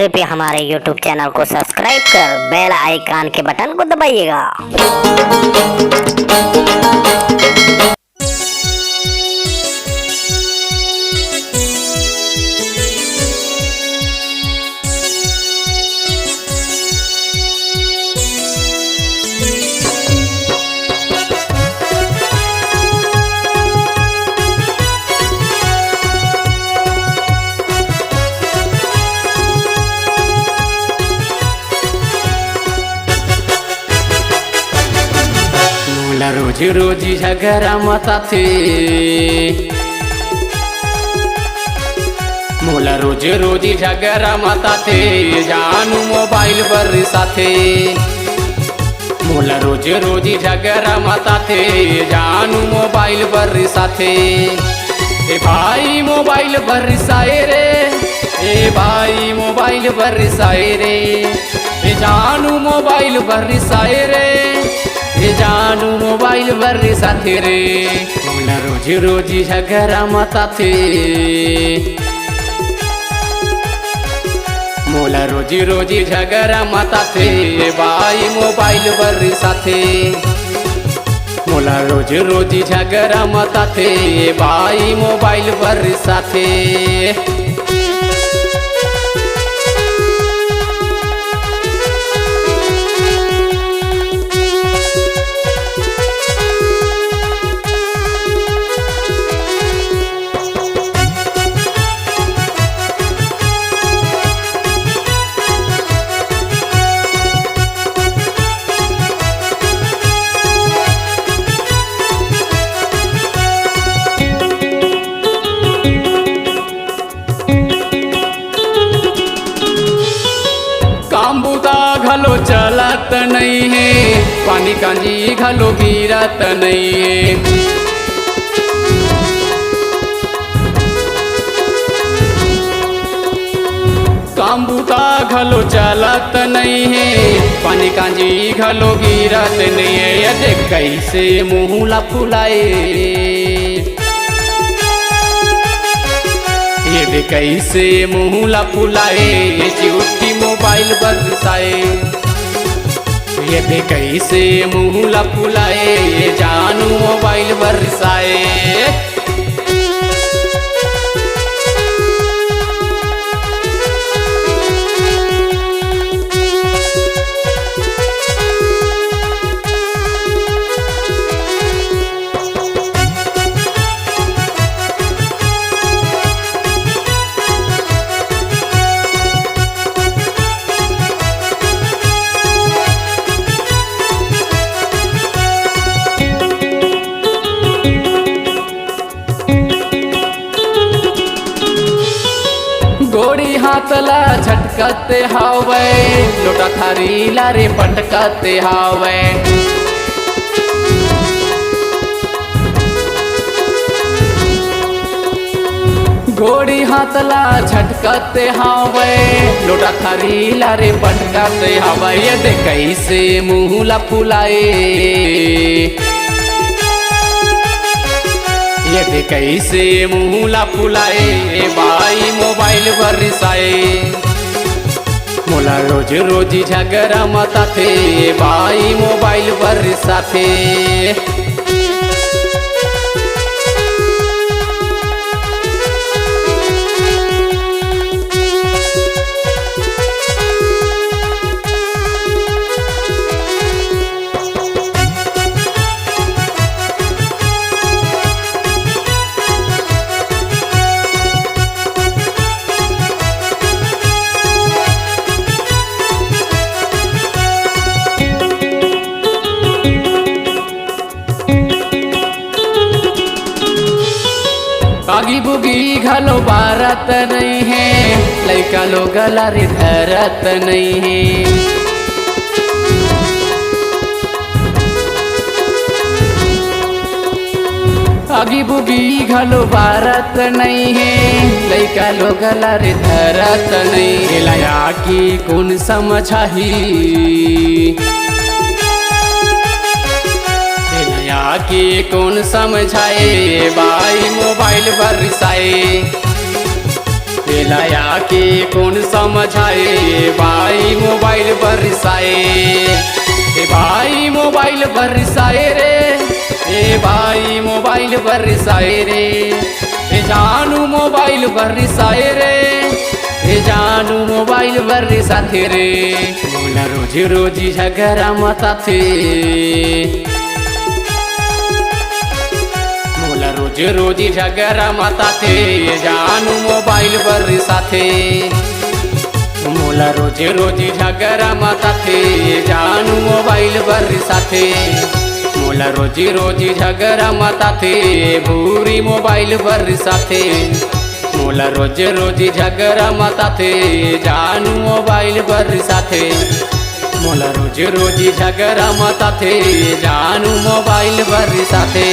कृपया हमारे YouTube channel को सब्सक्राइब कर बेल आइकन के बटन को दबाइएगा। रोजी रोजी झगड़ा मता थे मोला रोजी रोजी झगड़ा मता थे जानू मोबाइल पर साथे मोला रोजी रोजी झगड़ा मता थे जानू मोबाइल पर साथे ए भाई मोबाइल पर साए रे ए भाई मोबाइल पर साए रे ए जानू मोबाइल पर साए रे ए जानू मोबाइल पर साथे रे मोला रोजी रोजी झगड़ा मता थे मोला रोजी रोजी झगड़ा मता थे भाई मोबाइल पर साथे मोला रोजी रोजी झगड़ा मता थे भाई मोबाइल पर साथे कांबुदा घलो चलत नहीं है पानी कांजी घलो गिरत नहीं है कांबुदा घलो चलत नहीं है पानी कांजी घलो गिरत नहीं है ये देख कैसे मुँह फुलाए ये देख कैसे मुँह फुलाए ये चिट्ठी मोबाइल बरसाए ये देख कैसे मुँह फुलाए ये जानू मोबाइल बरसाए गोड़ी हाथला झटकते हावे लोटा थारी लारे पटकते हावे गोड़ी हाथला झटकते हावे लोटा थारी लारे पटकते हावे ये देख कैसे मुँह फुलाए ये देख कैसे मुँह फुलाए भाई मोबाइल बरसाए मोला रोज रोज झगड़ा मता थे भाई मोबाइल बरसाथे आगी बुगी घलो बारत नहीं है लड़का लोग लारी धरत नहीं है आगी बुगी घलो बारत नहीं है लड़का लोग लारी धरत नहीं है लया की कौन समझाही के कौन समझाए भाई मोबाइल बरसाए बेलाया के कौन समझाए भाई मोबाइल बरसाए। ए भाई मोबाइल बरसाए रे, ए भाई मोबाइल बरसाए रे, ए जानू मोबाइल बरसाए रे, ए जानू मोबाइल बरसाथे रे। मोला रोज रोज झगड़ा मताथे, मोला रोज रोज झगड़ा मताथे, जानू मोबाइल बरसाथे। मोला रोज रोज झगड़ा मताथे, जानू मोबाइल बरसाथे। मोला रोज रोज झगड़ा मताथे, भूरी मोबाइल बरसाथे। मोला रोज रोज झगड़ा मताथे, जानू मोबाइल बरसाथे। मोला रोज रोज झगड़ा मताथे, जानू मोबाइल बरसाथे।